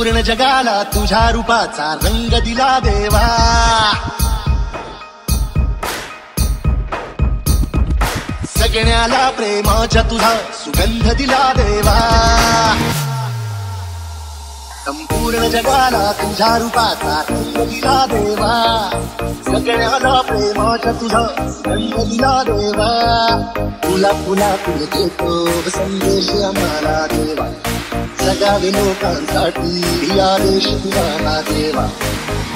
संपूर्ण जगाला तुझ्या रूपाचा रंग दिला देवा. सगळ्याला प्रेमाच्या तुझा सुगंध दिला देवा. संपूर्ण जगाला तुझ्या रूपाचा रंग दिला देवा. सगळ्याला प्रेमाच्या तुझा सुगंध दिला देवा. तुला तुला तुला देतो संदेश आम्हाला देवा. जगावे लोकांसाठी आदेश तुझा देवा.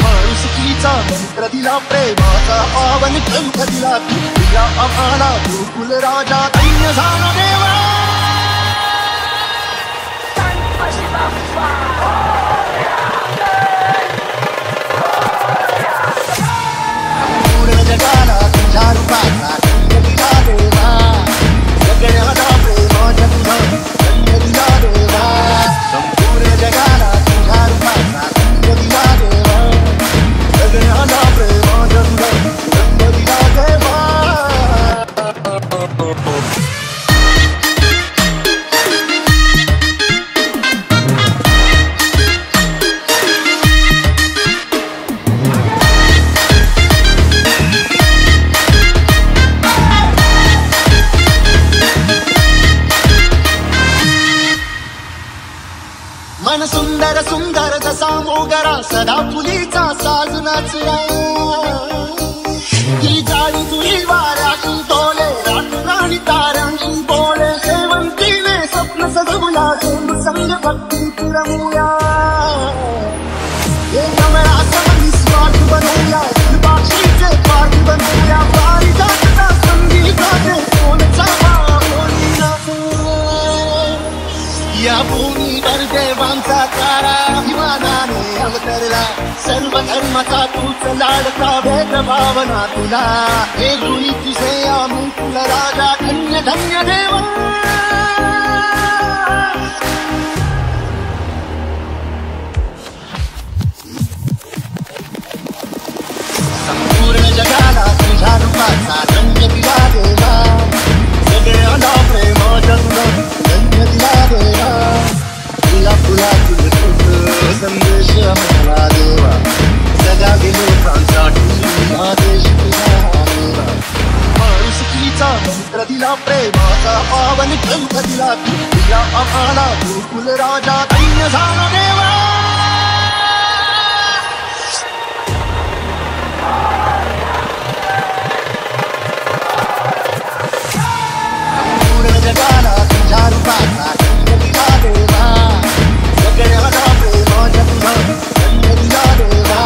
माणुसकीचा मंत्र दिला, प्रेमाचा पावन ग्रंथ दिला. तुझ्या आम्हाला गोकुल राजा दैन्य झाला देवा. संपूर्ण जगाला तुझ्या रूपाचा रंग दिला देवा. सगळ्याला प्रेमाच्या तुझा रंग दिला देवा. संपूर्ण जगाला तुझ्या रूपाचा रंग दिला देवा. सगळ्याला प्रेमाच्या तुझा रंग दिला देवा. मन सुंदर सुंदर जसा मोगरा सदा फुलीचा साज नाचला. ही जाळी तुझी वाऱ्याशी डोले, राणी ताऱ्यांशी बोले. शेवंतीने स्वप्न सजवला, संग भक्ती रमूया. हे कमळा समनी स्वार्थ बनवूया, बाक्षीचे पाठ बनवूया. पारिजातचा संगीताचे कोणचा कोणी नको. या भूमीवर देवांचा तारा अभिमानाने अवतरला. सर्व धर्माचा तूच लाडका, भेदभावना तुला. हे गुणी तुझे आम्ही तुला राजा, धन्य धन्य देवा. संपूर्ण जगाला तुझ्या रूपाचा रंग दिला देवा. सगळ्यांना प्रेमाच्या तुझा रंग दिला देवा. तुला तुला तुझं संदेश आम्हाला देवा. जगावी लोकांसाठी आदेश तुझा देवा. माणुसकीचा मंत्र दिला, प्रेमाचा पावन ग्रंथ दिला. तुझ्या आम्हाला गोकुल राजा दैन्य झाला देवा. संपूर्ण जगाला तुझ्या रूपाचा रंग दिला देवा. सगळ्याला प्रेमाच्या तुझा रंग दिला देवा.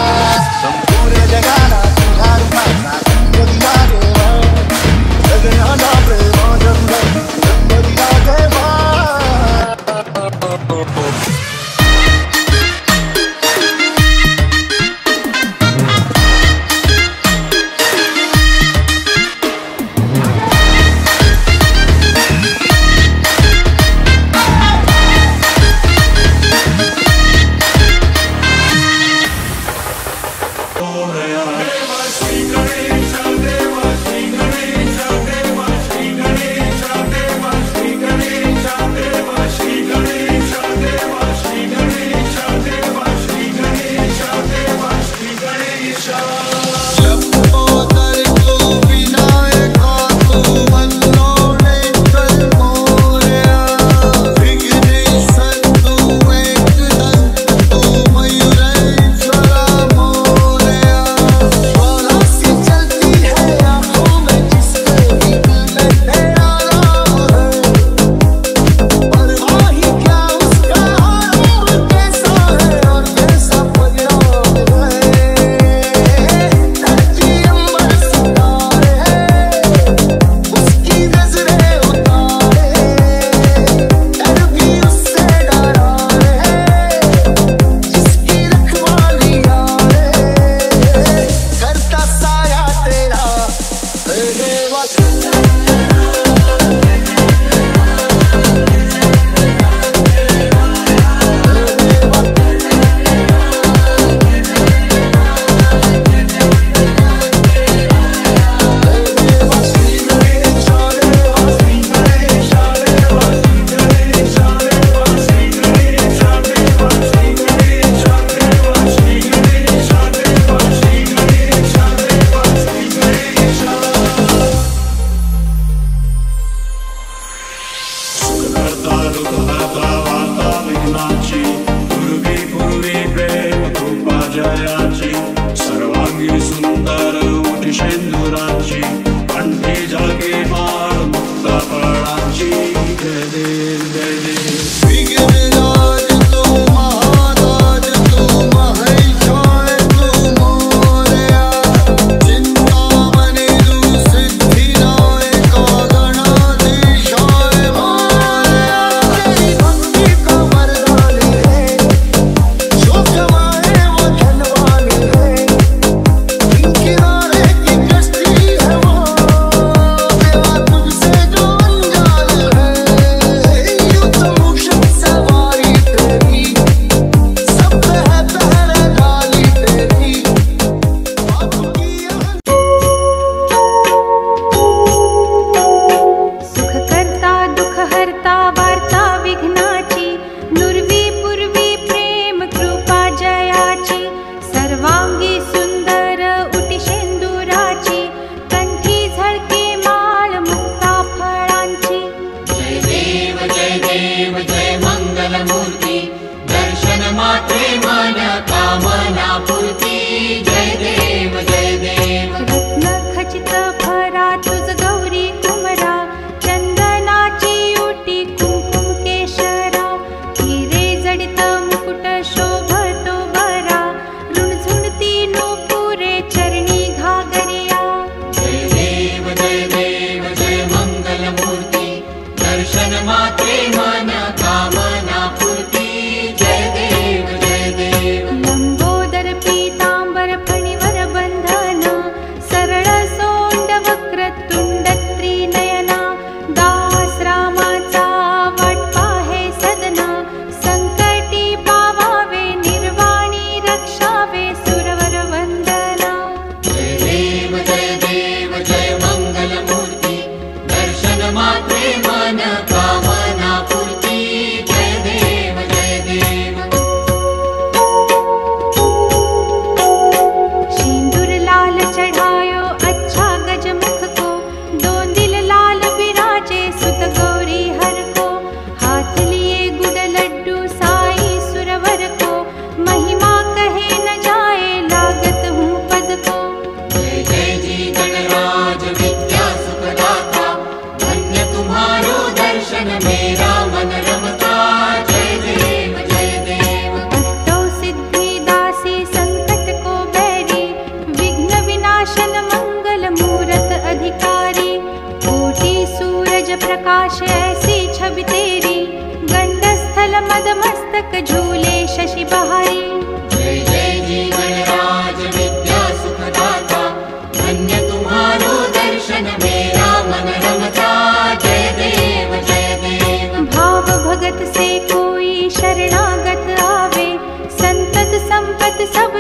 संपूर्ण जगाला तुझ्या रूपाचा रंग दिला देवा. सगळ्याला प्रेमाच्या तुझा रंग दिला देवा. करता दुःख हरता वार्ता विघ्नाची पूर्वी पूर्वी प्रेम कृपा जयाची सर्वांगी सुंदर उठी शेंदुराची कंठी झाके माळ मुक्ता फळाची जय देव जय देव विघ्नराज तू महाराज तू महेशाय तू मोरया चिंतामणी तू सिद्धिदायक गणाधीशाय मोरया तेरी भक्ति का वरदान है जो कमाए वो धनवान है इनकी नारे की कश्ती है वो बेवा तुझसे जो अनजान है यूं तो मूषक सवारी तेरी सब पे है पहरेदारी तेरी बातों की सुख करता दुःख हरता वार्ता विघ्नाची नुर्वी पूर्वी प्रेम कृपा जयाची सर्वांगी सुंदर उटी शेंदुराची कंठी झळके माळ मुक्ता फळांची जय देव जय मंगल मूर्ती दर्शन मात्रे मन कामना पूर्ती जय देव रत्न खचित भरा तुझ गौरी कुमरा चंदनाची उटी कुंकुम केशरा हिरे जडित मुकुट शोभतो बरा रुणझुणती नूपुरे चरणी घागरिया जय देव जय मंगल मूर्ती दर्शन मात्रे मन कामना पूर्ती जय देव लंबोदर पीतांबर फणीवर बंधन सरळ सोंड वक्र तुंड त्रिनयना दास रामाचा वाट पाहे सदना संकटी पावावे निर्वाणी रक्षावे सुरवर वंदना जय देव जय मंगल मूर्ती दर्शन मात्रे मन कामना पूर्ती जय देव सिंदूर लाल चढ़ायो अच्छा गजमुख को दोंदिल लाल बिराजे सुत गौरी हर को हाथ लिए गुड़ लड्डू साई सुरवर को महिमा कहे न जाए लागत हूँ पद को जय जी गणराज विद्या सुखदाता धन्य तुम्हारो दर्शन मेरा मन रमता जय देव अष्टौ सिद्धि दासी संकट को बैरी विघ्न विनाशन मंगल मूरत अधिकारी कोटि सूरज प्रकाश ऐसी छवि तेरी गंडस्थल मद मस्तक झूले शशि बहारी जय जी गणराज विद्या सुखदाता धन्य तुम्हारो दर्शन मेरा मन रमता जय देव भाव भगत से कोई शरणागत आवे संतत संपत सब